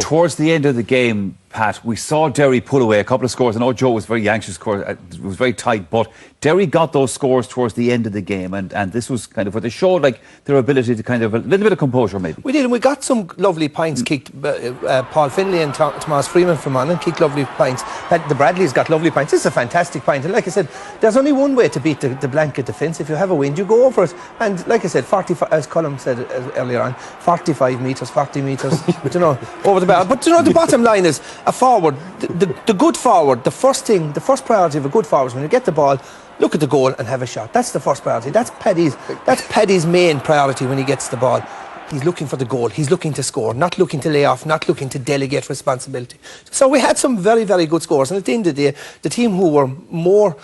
Towards the end of the game, Pat, we saw Derry pull away a couple of scores. I know Joe was very anxious, it was very tight, but Derry got those scores towards the end of the game, and this was kind of what they showed, like their ability to kind of a little bit of composure, maybe. We did, and we got some lovely points kicked. Paul Finlay and Thomas Freeman from Monaghan kicked lovely points. The Bradleys got lovely points. This is a fantastic point, and like I said, there's only one way to beat the blanket defence. If you have a wind, you go over it. And like I said, 45, as Colm said earlier on, 45 metres, 40 metres, over the bar. But the bottom line is a forward, the good forward. The first priority of a good forward is when you get the ball, look at the goal and have a shot. That's the first priority. That's Paddy's main priority when he gets the ball. He's looking for the goal. He's looking to score, not looking to lay off, not looking to delegate responsibility. So we had some very, very good scores. And at the end of the day, the team who were more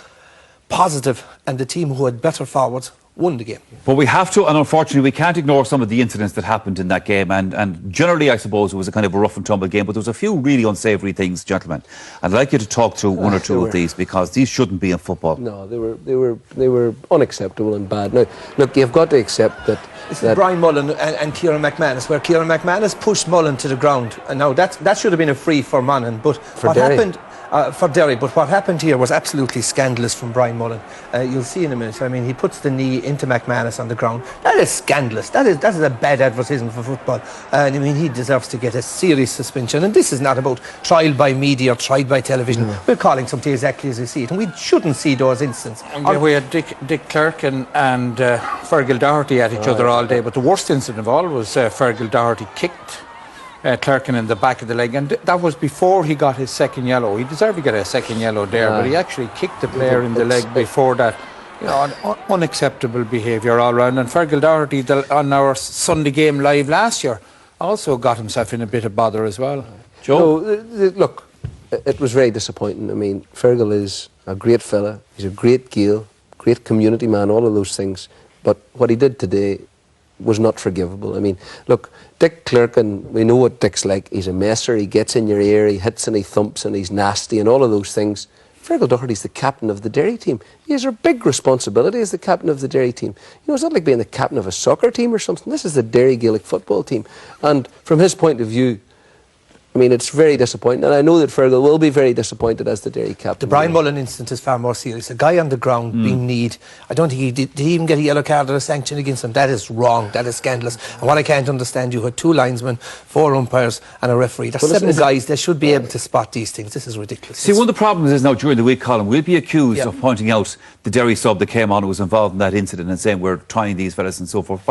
positive and the team who had better forwards won the game. But we have to, and unfortunately we can't ignore some of the incidents that happened in that game, and generally I suppose it was a kind of a rough and tumble game, but there was a few really unsavoury things, gentlemen. I'd like you to talk through one or two of these, because these shouldn't be in football. No, they were unacceptable and bad. Now, look, you've got to accept that. This is Brian Mullen and Kieran McManus, where Kieran McManus pushed Mullen to the ground, and now that should have been a free for Monaghan, but what happened for Derry, but what happened here was absolutely scandalous from Brian Mullen. You'll see in a minute. I mean, he puts the knee into McManus on the ground. That is scandalous. That is a bad advertisement for football. And I mean, he deserves to get a serious suspension. And this is not about trial by media or trial by television. We're calling something exactly as we see it, and we shouldn't see those incidents. We had Dick Clerkin and Fergal Doherty at each other all day, but the worst incident of all was Fergal Doherty kicked Clerkin in the back of the leg, and that was before he got his second yellow. He deserved to get a second yellow there, but he actually kicked the player in the leg before that. Unacceptable behaviour all round. And Fergal Doherty, on our Sunday game live last year, also got himself in a bit of bother as well. Joe? Look, it was very disappointing. I mean, Fergal is a great fella. He's a great Gael, great community man, all of those things. But what he did today was not forgivable. I mean, look, Dick Clerkin, we know what Dick's like. He's a messer, he gets in your ear, he hits and he thumps and he's nasty and all of those things. Fergal Doherty's the captain of the Derry team. He has a big responsibility as the captain of the Derry team. It's not like being the captain of a soccer team or something. This is the Derry Gaelic football team. And from his point of view, I mean, it's very disappointing, and I know that Fergal will be very disappointed as the Derry captain. The Brian Mullen incident is far more serious. A guy on the ground being kneed. I don't think did he even get a yellow card or a sanction against him. That is wrong. That is scandalous. And what I can't understand, you had 2 linesmen, 4 umpires and a referee. There's 7 guys. They should be able to spot these things. This is ridiculous. See, one of the problems is now during the week, Colm, we'll be accused of pointing out the Derry sub that came on who was involved in that incident and saying we're trying these fellas and so forth.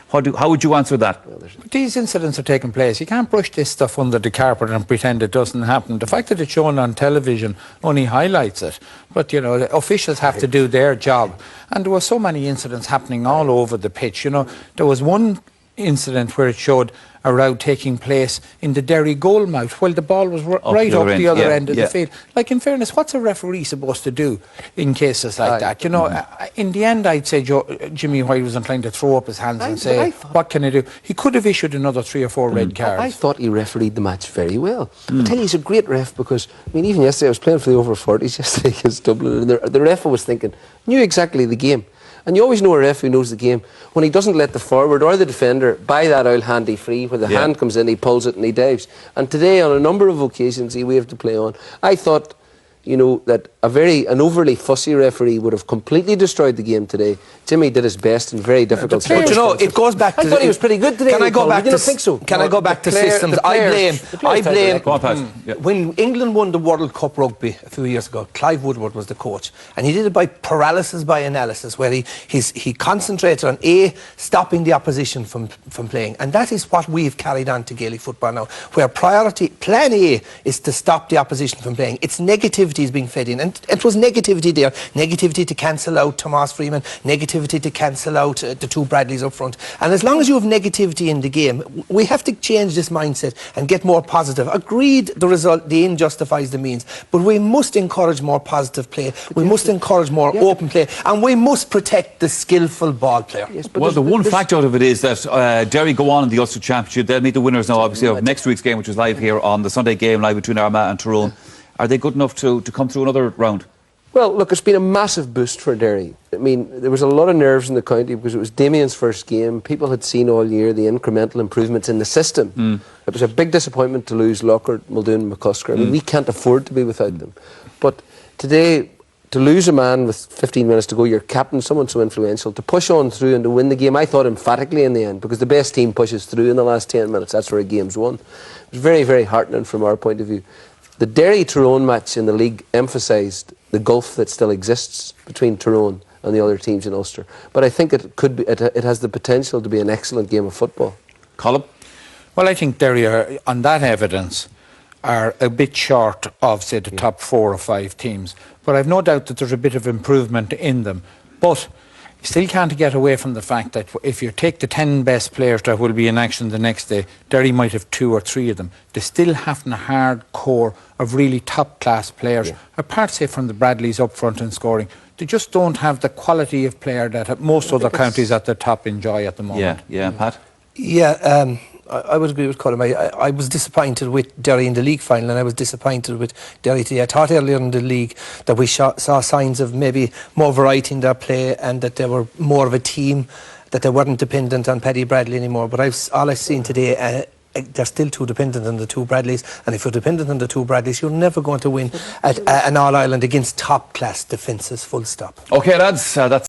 How would you answer that? These incidents are taking place. You can't brush this stuff under the carpet and pretend it doesn't happen. The fact that it's shown on television only highlights it. But, the officials have to do their job. And there were so many incidents happening all over the pitch. There was one incident where it showed a row taking place in the Derry goal mouth while the ball was right up the other end of the field. Like, in fairness, what's a referee supposed to do in cases like that? In the end, I'd say Jimmy White was inclined to throw up his hands and say, what can I do? He could have issued another 3 or 4 red cards. I thought he refereed the match very well. I tell you, he's a great ref, because, I mean, even yesterday, I was playing for the over 40s yesterday against Dublin, and the ref was thinking, knew exactly the game. And you always know a ref who knows the game when he doesn't let the forward or the defender buy that old handy free, where the hand comes in, he pulls it and he dives. And today, on a number of occasions, he waved to play on. I thought, that an overly fussy referee would have completely destroyed the game today. Jimmy did his best in very difficult circumstances. But it goes back to... I thought he was pretty good today. Can I go back to... think so? Can I go back to systems? I blame... When England won the World Cup rugby a few years ago, Clive Woodward was the coach, and he did it by paralysis by analysis, where he concentrated on stopping the opposition from playing, and that is what we've carried on to Gaelic football now, where plan A is to stop the opposition from playing. It's negativity is being fed in, and it was negativity there. Negativity to cancel out Thomas Freeman, negativity to cancel out the 2 Bradleys up front. And as long as you have negativity in the game, we have to change this mindset and get more positive. Agreed, the result, the end justifies the means, but we must encourage more positive play. We must encourage more open play, and we must protect the skillful ball player. Well, the one fact out of it is that Derry go on in the Ulster Championship. They'll meet the winners now, obviously, of next week's game, which is live here on the Sunday game, live between Armagh and Tyrone. Are they good enough to come through another round? Well, look, it's been a massive boost for Derry. I mean, there was a lot of nerves in the county because it was Damien's first game. People had seen all year the incremental improvements in the system. It was a big disappointment to lose Lockhart, Muldoon and McCusker. I mean, we can't afford to be without them. But today, to lose a man with 15 minutes to go, your captain, someone so influential, to push on through and to win the game, I thought emphatically in the end, because the best team pushes through in the last 10 minutes. That's where a game's won. It was very, very heartening from our point of view. The Derry-Tyrone match in the league emphasised the gulf that still exists between Tyrone and the other teams in Ulster. But I think it could be, it has the potential to be an excellent game of football. Colin? Well, I think Derry are, on that evidence, are a bit short of, say, the top 4 or 5 teams. But I've no doubt that there's a bit of improvement in them. But you still can't get away from the fact that if you take the 10 best players that will be in action the next day, Derry might have 2 or 3 of them. They still haven't a hard core of really top-class players, apart, say, from the Bradleys up front and scoring. They just don't have the quality of player that most other counties at the top enjoy at the moment. Yeah, Pat? Yeah, I would agree with Colin. I was disappointed with Derry in the league final, and I was disappointed with Derry today. I thought earlier in the league that we saw signs of maybe more variety in their play and that they were more of a team, that they weren't dependent on Paddy Bradley anymore. But all I've seen today, they're still too dependent on the 2 Bradleys, and if you're dependent on the 2 Bradleys, you're never going to win at an All-Ireland against top-class defences, full stop. OK, lads, that's